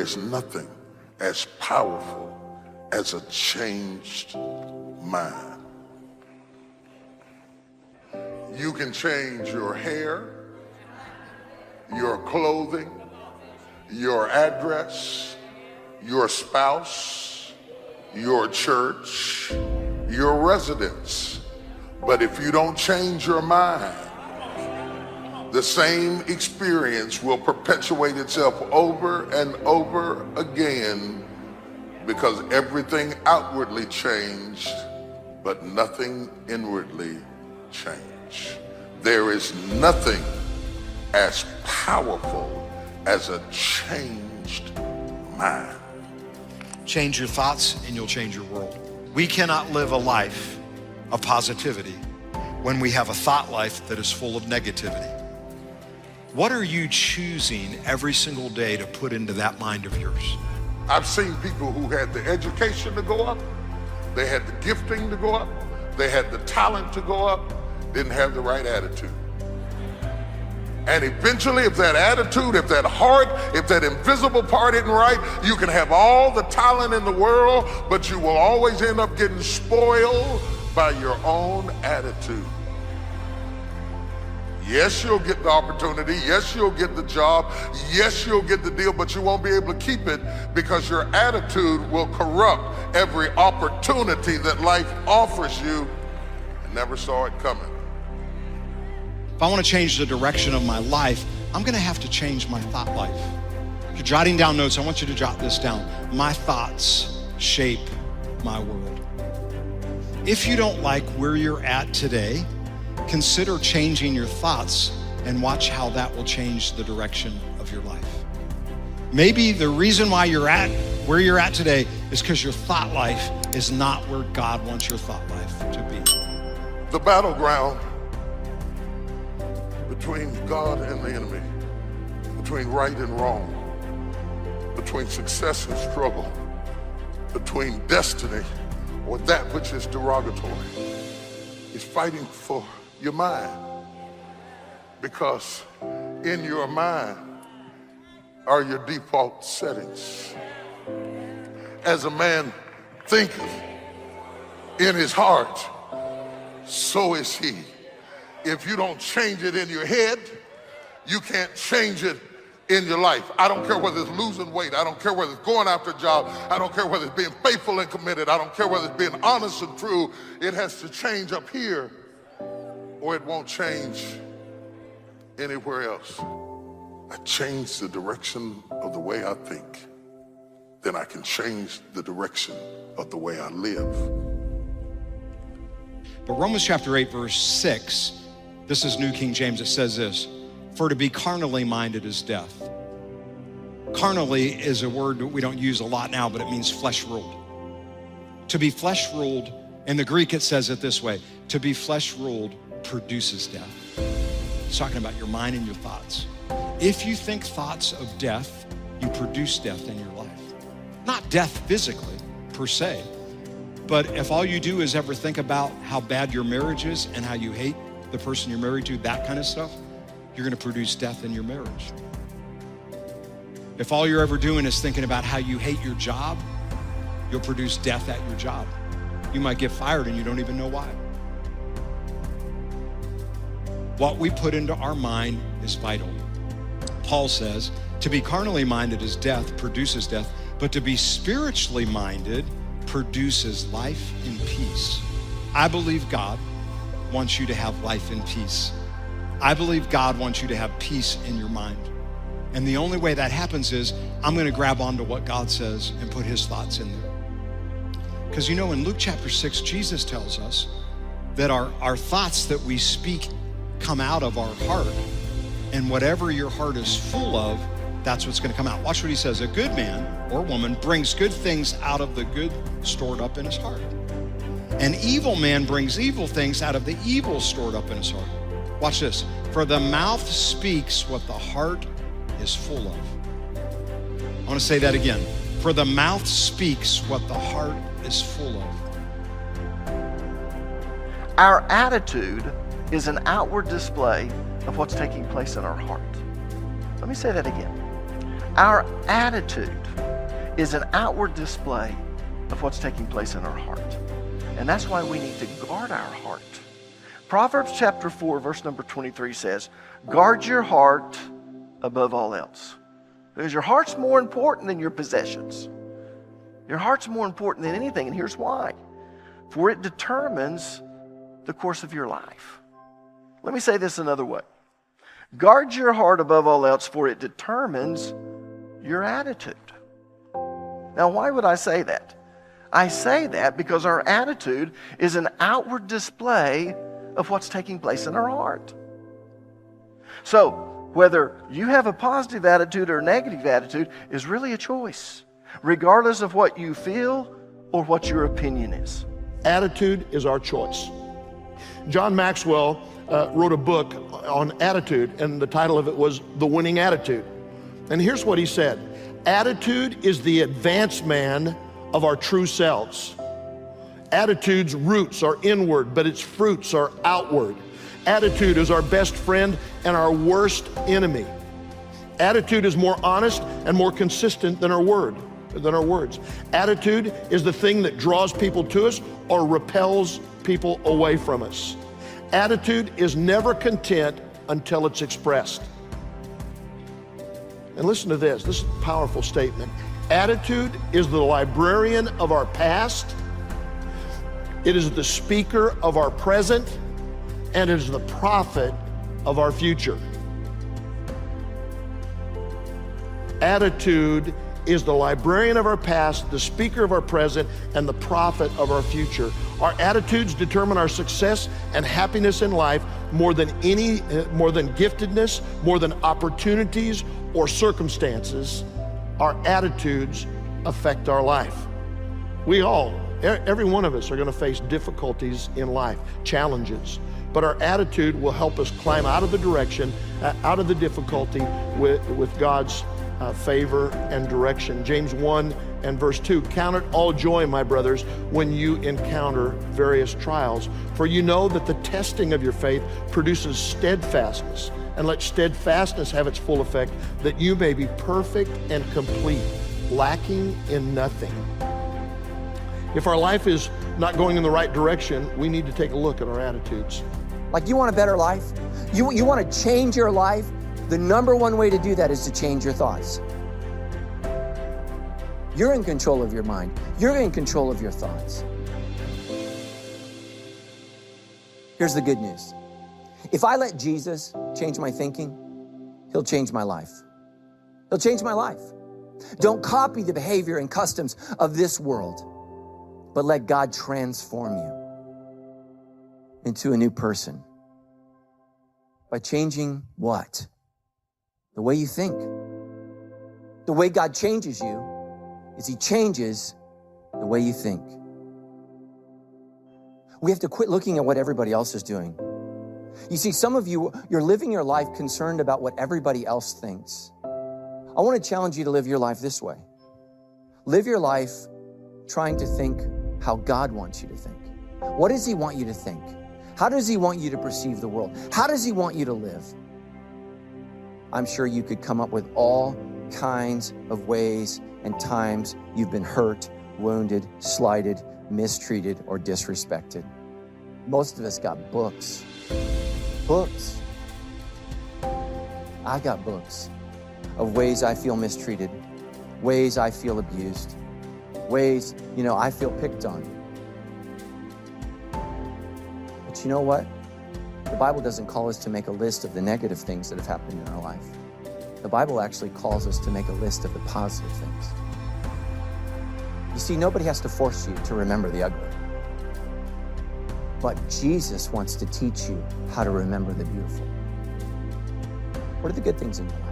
is nothing as powerful as a changed mind. You can change your hair, your clothing, your address, your spouse, your church, your residence. But if you don't change your mind, the same experience will perpetuate itself over and over again, because everything outwardly changed, but nothing inwardly changed. There is nothing as powerful as a changed mind. Change your thoughts and you'll change your world. We cannot live a life of positivity when we have a thought life that is full of negativity. What are you choosing every single day to put into that mind of yours? I've seen people who had the education to go up, they had the gifting to go up, they had the talent to go up, didn't have the right attitude. And eventually, if that attitude, if that heart, if that invisible part isn't right, you can have all the talent in the world, but you will always end up getting spoiled by your own attitude. Yes, you'll get the opportunity. Yes, you'll get the job. Yes, you'll get the deal, but you won't be able to keep it because your attitude will corrupt every opportunity that life offers you. I never saw it coming. If I want to change the direction of my life, I'm going to have to change my thought life. If you're jotting down notes, I want you to jot this down. My thoughts shape my world. If you don't like where you're at today, consider changing your thoughts and watch how that will change the direction of your life. Maybe the reason why you're at where you're at today is because your thought life is not where God wants your thought life to be. The battleground between God and the enemy, between right and wrong, between success and struggle, between destiny or that which is derogatory, is fighting for your mind. Because in your mind are your default settings. As a man thinketh in his heart, so is he. If you don't change it in your head, you can't change it in your life. I don't care whether it's losing weight. I don't care whether it's going after a job. I don't care whether it's being faithful and committed. I don't care whether it's being honest and true. It has to change up here or it won't change anywhere else. I change the direction of the way I think, then I can change the direction of the way I live. But Romans chapter 8, verse 6, this is New King James, it says this: for to be carnally minded is death. Carnally is a word that we don't use a lot now, but it means flesh ruled. To be flesh ruled, in the Greek it says it this way: to be flesh ruled produces death. It's talking about your mind and your thoughts. If you think thoughts of death, you produce death in your life. Not death physically, per se, but if all you do is ever think about how bad your marriage is and how you hate the person you're married to, that kind of stuff, you're gonna produce death in your marriage. If all you're ever doing is thinking about how you hate your job, you'll produce death at your job. You might get fired and you don't even know why. What we put into our mind is vital. Paul says, to be carnally minded is death, produces death, but to be spiritually minded produces life and peace. I believe God wants you to have life and peace. I believe God wants you to have peace in your mind. And the only way that happens is I'm gonna grab onto what God says and put his thoughts in there. Because you know, in Luke chapter 6, Jesus tells us that our thoughts that we speak come out of our heart, and whatever your heart is full of, that's what's gonna come out. Watch what he says: a good man or woman brings good things out of the good stored up in his heart. An evil man brings evil things out of the evil stored up in his heart. Watch this: for the mouth speaks what the heart is full of. I wanna say that again. For the mouth speaks what the heart is full of. Our attitude is an outward display of what's taking place in our heart. Let me say that again. Our attitude is an outward display of what's taking place in our heart. And that's why we need to guard our heart. Proverbs chapter 4, verse number 23 says, guard your heart above all else. Because your heart's more important than your possessions. Your heart's more important than anything, and here's why. For it determines the course of your life. Let me say this another way. Guard your heart above all else, for it determines your attitude. Now, why would I say that? I say that because our attitude is an outward display of what's taking place in our heart. So, whether you have a positive attitude or a negative attitude is really a choice, regardless of what you feel or what your opinion is. Attitude is our choice. John Maxwell wrote a book on attitude, and the title of it was The Winning Attitude. And here's what he said. Attitude is the advanced man of our true selves. Attitude's roots are inward, but its fruits are outward. Attitude is our best friend and our worst enemy. Attitude is more honest and more consistent than our words. Attitude is the thing that draws people to us or repels people away from us. Attitude is never content until it's expressed. And listen to this. This is a powerful statement. Attitude is the librarian of our past. It is the speaker of our present, and it is the prophet of our future. Attitude is the librarian of our past, the speaker of our present, and the prophet of our future. Our attitudes determine our success and happiness in life more than giftedness, more than opportunities or circumstances. Our attitudes affect our life. Every one of us are going to face difficulties in life, challenges. But our attitude will help us climb out of the direction, out of the difficulty with God's favor and direction. James 1 and verse 2, count it all joy, my brothers, when you encounter various trials. For you know that the testing of your faith produces steadfastness. And let steadfastness have its full effect, that you may be perfect and complete, lacking in nothing. If our life is not going in the right direction, we need to take a look at our attitudes. Like, you want a better life? You want to change your life? The number one way to do that is to change your thoughts. You're in control of your mind. You're in control of your thoughts. Here's the good news. If I let Jesus change my thinking, he'll change my life. He'll change my life. Don't copy the behavior and customs of this world, but let God transform you into a new person. By changing what? The way you think. The way God changes you is he changes the way you think. We have to quit looking at what everybody else is doing. You see, some of you, you're living your life concerned about what everybody else thinks. I want to challenge you to live your life this way. Live your life trying to think how God wants you to think. What does he want you to think? How does he want you to perceive the world? How does he want you to live? I'm sure you could come up with all kinds of ways and times you've been hurt, wounded, slighted, mistreated, or disrespected. Most of us got books. Books. I got books of ways I feel mistreated, ways I feel abused, ways, I feel picked on. But you know what? The Bible doesn't call us to make a list of the negative things that have happened in our life. The Bible actually calls us to make a list of the positive things. You see, nobody has to force you to remember the ugly. But Jesus wants to teach you how to remember the beautiful. What are the good things in your life?